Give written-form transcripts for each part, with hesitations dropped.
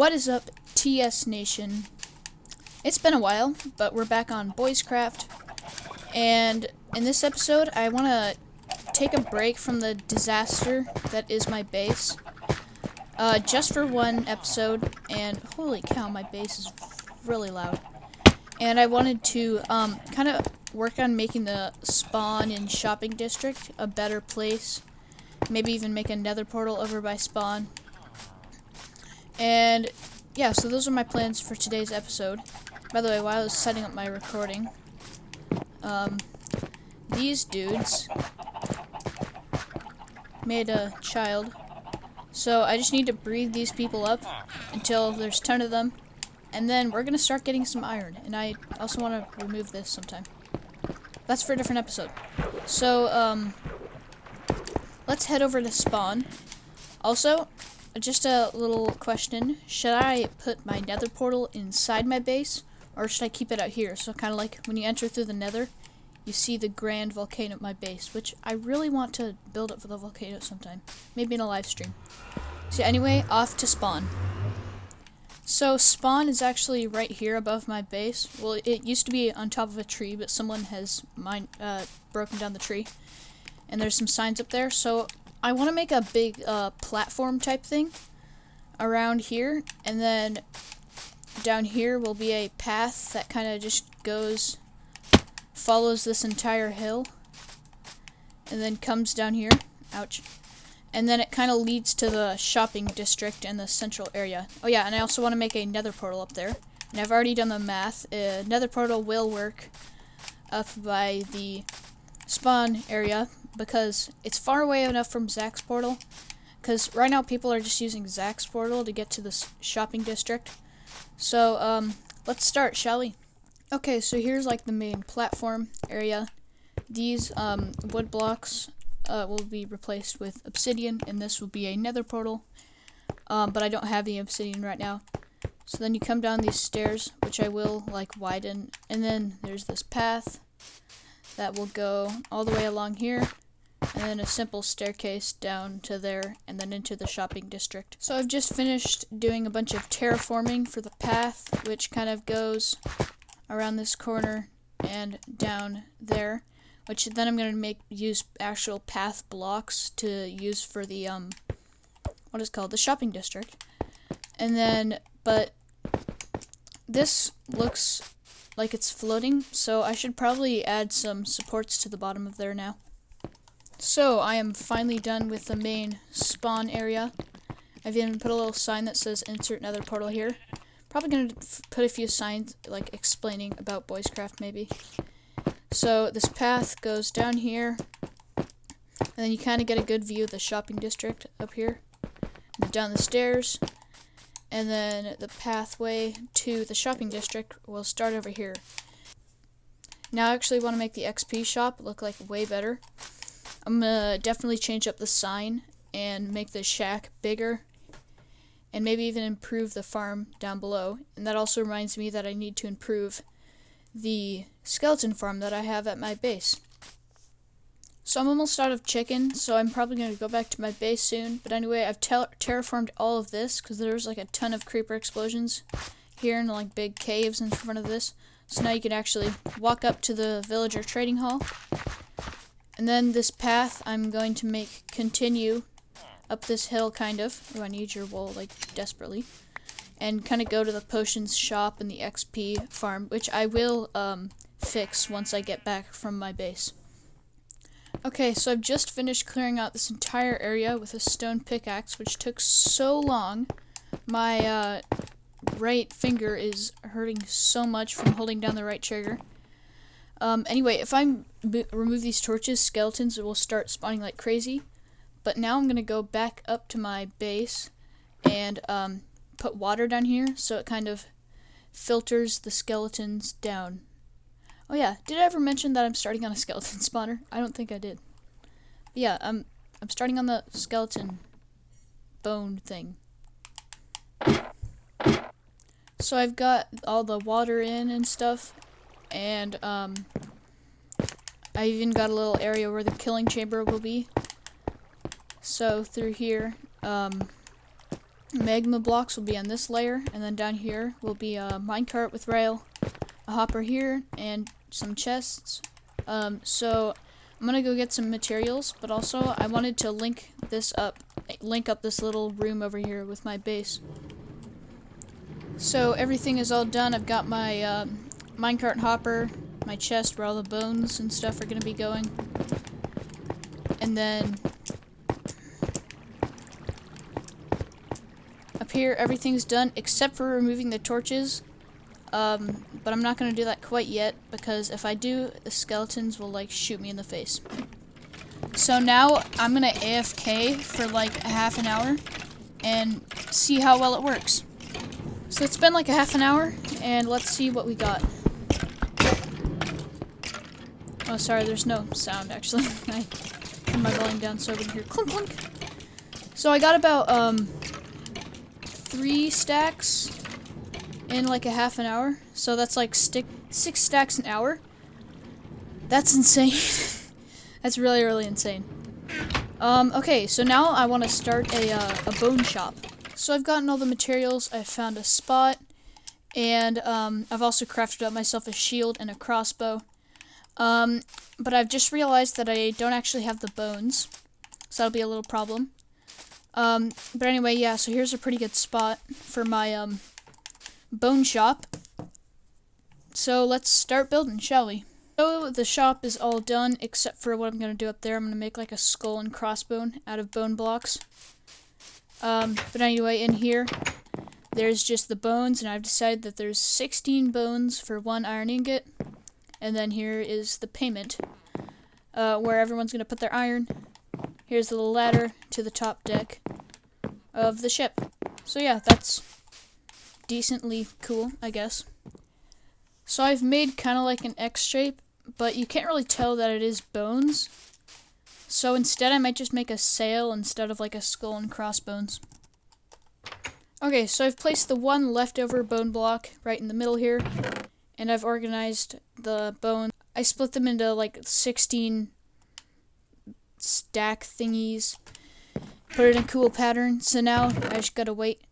What is up, TS Nation? It's been a while, but we're back on Boiscraft, and in this episode, I want to take a break from the disaster that is my base, just for one episode, and holy cow, my base is really loud. And I wanted to, kind of work on making the spawn in Shopping District a better place, maybe even make a Nether Portal over by spawn. And yeah, so those are my plans for today's episode. By the way, while I was setting up my recording, these dudes made a child. So I just need to breed these people up until there's 10 of them, and then we're gonna start getting some iron. And I also want to remove this sometime. That's for a different episode. So let's head over to spawn. Also, just a little question. Should I put my Nether portal inside my base, or should I keep it out here? So kind of like when you enter through the Nether, you see the grand volcano at my base, which I really want to build up for the volcano sometime. Maybe in a live stream. So anyway, off to spawn. So spawn is actually right here above my base. Well, it used to be on top of a tree, but someone has broken down the tree. And there's some signs up there, so I want to make a big platform type thing around here, and then down here will be a path that kind of just follows this entire hill, and then comes down here, ouch, and then it kind of leads to the shopping district and the central area. Oh yeah, and I also want to make a Nether portal up there, and I've already done the math. Nether portal will work up by the spawn area, because it's far away enough from Zach's portal, because right now people are just using Zach's portal to get to the shopping district. So let's start, shall we? Okay, so here's like the main platform area. These wood blocks will be replaced with obsidian, and this will be a Nether portal, but I don't have the obsidian right now. So then you come down these stairs, which I will like widen, and then there's this path that will go all the way along here, and then a simple staircase down to there, and then into the shopping district. So I've just finished doing a bunch of terraforming for the path, which kind of goes around this corner and down there, which then I'm going to use actual path blocks to use for the what is called the shopping district. And then, but this looks like it's floating, so I should probably add some supports to the bottom of there now. So I am finally done with the main spawn area. I've even put a little sign that says insert Nether portal here. Probably gonna put a few signs like explaining about Boiscraft maybe. So this path goes down here, and then you kind of get a good view of the shopping district up here, and down the stairs. And then the pathway to the shopping district will start over here. Now I actually want to make the XP shop look like way better. I'm gonna definitely change up the sign and make the shack bigger, and maybe even improve the farm down below. And that also reminds me that I need to improve the skeleton farm that I have at my base. So I'm almost out of chicken, so I'm probably going to go back to my base soon. But anyway, I've terraformed all of this, because there's like a ton of creeper explosions here, and like big caves in front of this. So now you can actually walk up to the villager trading hall. And then this path I'm going to continue up this hill, kind of. Oh, I need your wool, like, desperately. And kind of go to the potions shop and the XP farm, which I will fix once I get back from my base. Okay, so I've just finished clearing out this entire area with a stone pickaxe, which took so long. My right finger is hurting so much from holding down the right trigger. Anyway, if I remove these torches, skeletons will start spawning like crazy. But now I'm going to go back up to my base and put water down here, so it kind of filters the skeletons down. Oh yeah, did I ever mention that I'm starting on a skeleton spawner? I don't think I did. But yeah, I'm starting on the skeleton bone thing. So I've got all the water in and stuff, and I even got a little area where the killing chamber will be. So through here, Magma blocks will be on this layer, and then down here will be a minecart with rail, a hopper here, and some chests. So I'm gonna go get some materials, but also I wanted to link up this little room over here with my base. So everything is all done. I've got my minecart and hopper, my chest where all the bones and stuff are gonna be going, and then up here everything's done except for removing the torches. But I'm not going to do that quite yet, because if I do, the skeletons will like shoot me in the face. So now I'm going to AFK for like a half an hour and see how well it works. So it's been like a half an hour, and let's see what we got. Oh, sorry, there's no sound actually. I turned my volume down so I wouldn't hear clunk clunk. So I got about 3 stacks in like a half an hour, so that's like 6 stacks an hour. That's insane. That's really, really insane. Okay, so now I want to start a bone shop. So I've gotten all the materials, I've found a spot, and I've also crafted up myself a shield and a crossbow. But I've just realized that I don't actually have the bones, so that'll be a little problem. But anyway, yeah, so here's a pretty good spot for my bone shop. So let's start building, shall we? So the shop is all done except for what I'm going to do up there. I'm going to make like a skull and crossbone out of bone blocks. But anyway, in here there's just the bones, and I've decided that there's 16 bones for 1 iron ingot. And then here is the payment, where everyone's going to put their iron. Here's the little ladder to the top deck of the ship. So yeah, that's decently cool, I guess. So I've made kind of like an X shape, but you can't really tell that it is bones. So instead I might just make a sail instead of like a skull and crossbones. Okay, so I've placed the 1 leftover bone block right in the middle here, and I've organized the bone. I split them into like 16 stack thingies, put it in a cool pattern. So now I just gotta wait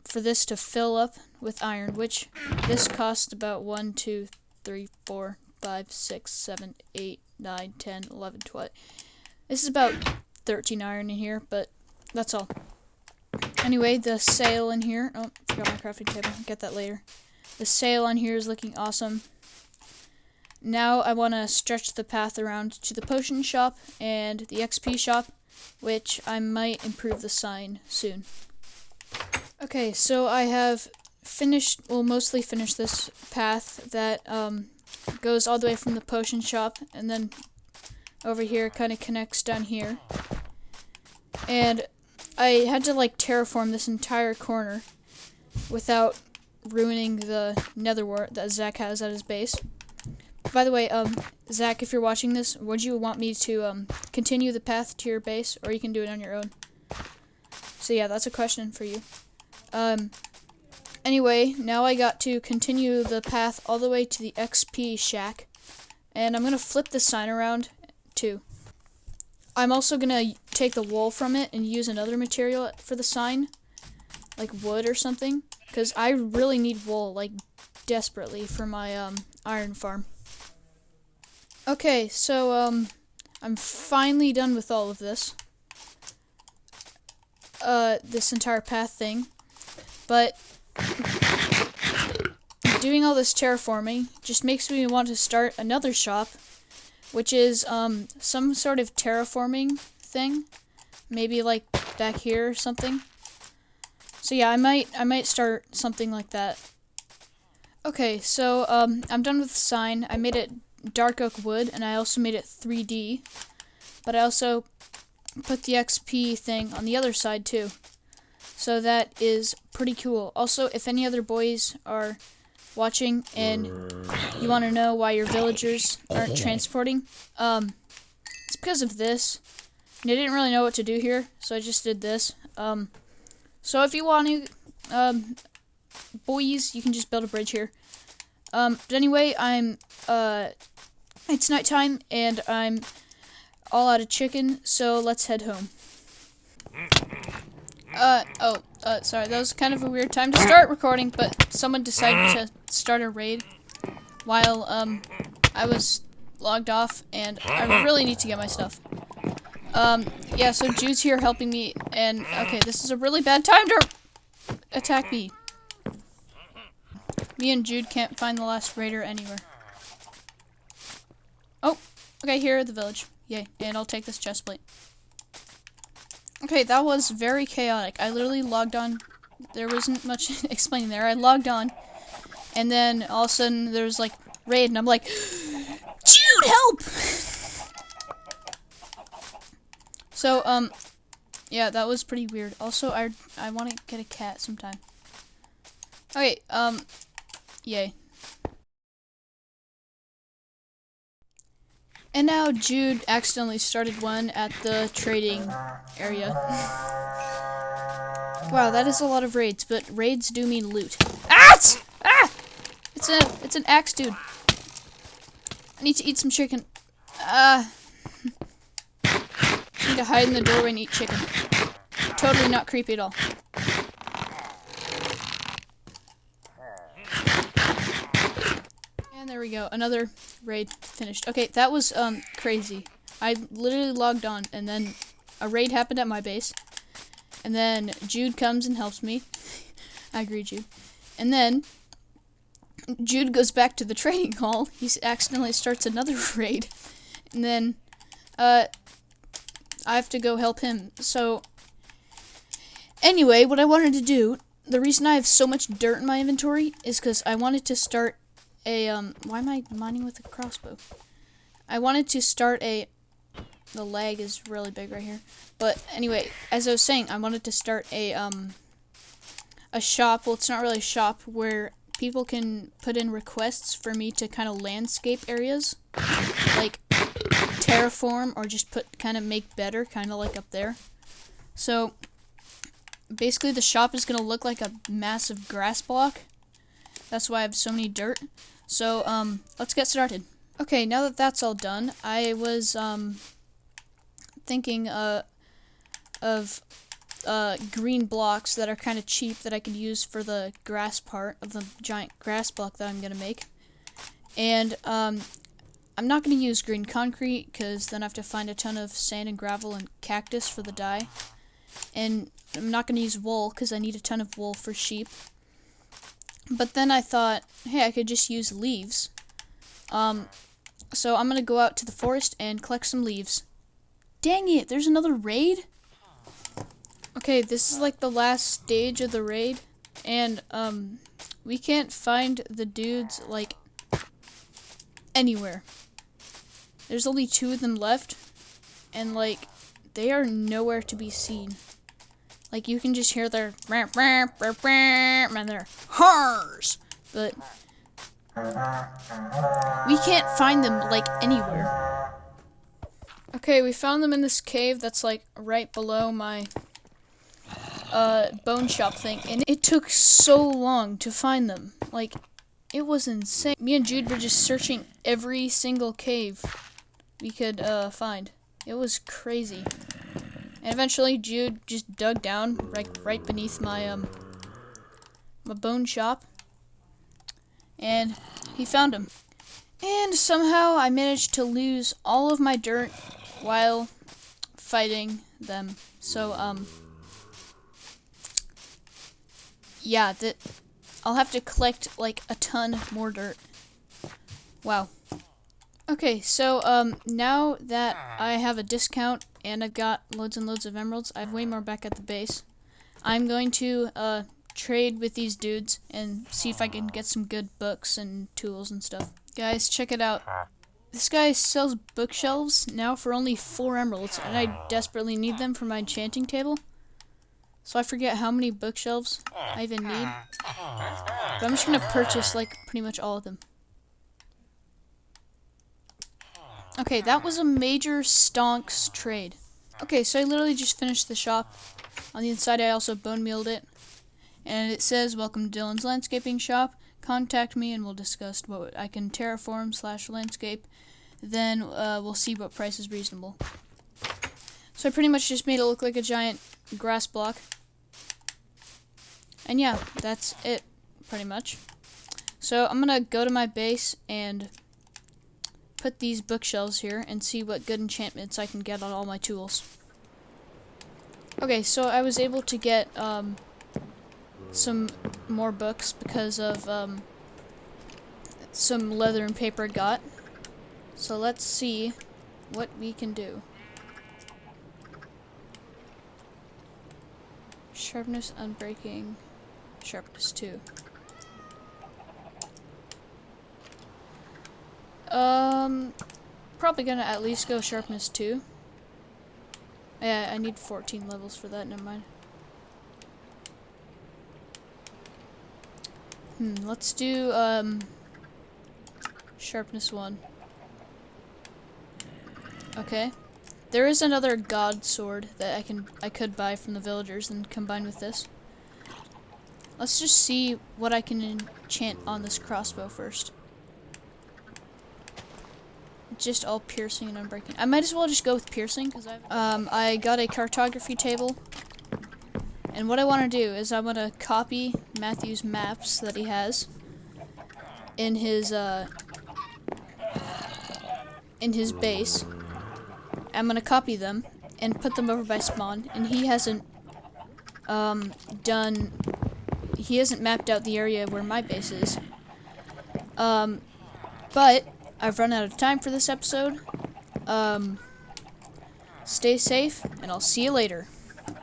for this to fill up with iron, which this costs about 1, 2, 3, 4, 5, 6, 7, 8, 9, 10, 11, 12. This is about 13 iron in here, but that's all. Anyway, the sail in here, oh, forgot my crafting table, get that later. The sail on here is looking awesome. Now I want to stretch the path around to the potion shop and the XP shop, which I might improve the sign soon. Okay, so I have mostly finished this path that goes all the way from the potion shop, and then over here kind of connects down here. And I had to like terraform this entire corner without ruining the nether wart that Zach has at his base. By the way, Zach, if you're watching this, would you want me to continue the path to your base, or you can do it on your own? So yeah, that's a question for you. Anyway, now I got to continue the path all the way to the XP shack, and I'm gonna flip the sign around too. I'm also gonna take the wool from it and use another material for the sign, like wood or something, because I really need wool, like desperately, for my iron farm. Okay, so I'm finally done with all of this. This entire path thing. But doing all this terraforming just makes me want to start another shop, which is some sort of terraforming thing. Maybe like back here or something. So yeah, I might start something like that. Okay, so I'm done with the sign. I made it dark oak wood, and I also made it 3D. But I also put the XP thing on the other side too. So that is pretty cool. Also, if any other boys are watching and you want to know why your villagers aren't transporting, it's because of this. And I didn't really know what to do here, so I just did this. So if you want to, boys, you can just build a bridge here. But anyway, it's nighttime, and I'm all out of chicken, so let's head home. Sorry, that was kind of a weird time to start recording, but someone decided to start a raid while, I was logged off, and I really need to get my stuff. Yeah, so Jude's here helping me, and, okay, this is a really bad time to attack me. Me and Jude can't find the last raider anywhere. Oh, okay, here at the village. Yay, and I'll take this chest plate. Okay, that was very chaotic. I literally logged on. There wasn't much explaining there. I logged on, and then all of a sudden there's like raid, and I'm like, Jude, help! So, yeah, that was pretty weird. Also, I want to get a cat sometime. Okay, yay. And now Jude accidentally started one at the trading area. Wow, that is a lot of raids, but raids do mean loot. Ah! It's an axe dude. I need to eat some chicken. I need to hide in the doorway and eat chicken. Totally not creepy at all. And there we go, another raid finished. Okay, that was crazy. I literally logged on, and then a raid happened at my base, and then Jude comes and helps me. I agree, Jude. And then Jude goes back to the trading hall. He accidentally starts another raid, and then I have to go help him. So anyway, what I wanted to do, the reason I have so much dirt in my inventory is because I wanted to start a, why am I mining with a crossbow? I wanted to start the lag is really big right here. But anyway, as I was saying, I wanted to start a shop, well, it's not really a shop, where people can put in requests for me to kind of landscape areas, like terraform, or just kind of make better, kind of like up there. So, basically the shop is going to look like a massive grass block. That's why I have so many dirt. So, let's get started. Okay, now that that's all done, I was, thinking, of, green blocks that are kind of cheap that I could use for the grass part of the giant grass block that I'm gonna make. And, I'm not gonna use green concrete, because then I have to find a ton of sand and gravel and cactus for the dye. And I'm not gonna use wool, because I need a ton of wool for sheep. But then I thought, hey, I could just use leaves. So I'm gonna go out to the forest and collect some leaves. Dang it, there's another raid? Okay, this is like the last stage of the raid, and we can't find the dudes like anywhere. There's only 2 of them left, and like they are nowhere to be seen. Like, you can just hear their and their hars, but we can't find them, like, anywhere. Okay, we found them in this cave that's, like, right below my, bone shop thing, and it took so long to find them. Like, it was insane. Me and Jude were just searching every single cave we could, find. It was crazy. And eventually, Jude just dug down right beneath my my bone shop, and he found him. And somehow, I managed to lose all of my dirt while fighting them. So yeah, I'll have to collect like a ton more dirt. Wow. Okay, so now that I have a discount and I've got loads and loads of emeralds, I have way more back at the base. I'm going to trade with these dudes and see if I can get some good books and tools and stuff. Guys, check it out. This guy sells bookshelves now for only 4 emeralds, and I desperately need them for my enchanting table. So I forget how many bookshelves I even need. But I'm just going to purchase like pretty much all of them. Okay, that was a major stonks trade. Okay, so I literally just finished the shop. On the inside, I also bone mealed it. And it says, welcome to Dylan's Landscaping Shop. Contact me and we'll discuss what I can terraform / landscape. Then we'll see what price is reasonable. So I pretty much just made it look like a giant grass block. And yeah, that's it, pretty much. So I'm gonna go to my base and put these bookshelves here and see what good enchantments I can get on all my tools. Okay, so I was able to get some more books because of some leather and paper I got. So let's see what we can do. Sharpness, unbreaking, sharpness 2. Probably gonna at least go sharpness 2. Yeah, I need 14 levels for that, never mind. Let's do, sharpness 1. Okay. There is another god sword that I could buy from the villagers and combine with this. Let's just see what I can enchant on this crossbow first. Just all piercing and unbreaking. I might as well just go with piercing because I got a cartography table, and what I want to do is I want to copy Matthew's maps that he has in his base. I'm gonna copy them and put them over by spawn, and he hasn't mapped out the area where my base is. But I've run out of time for this episode. Stay safe, and I'll see you later.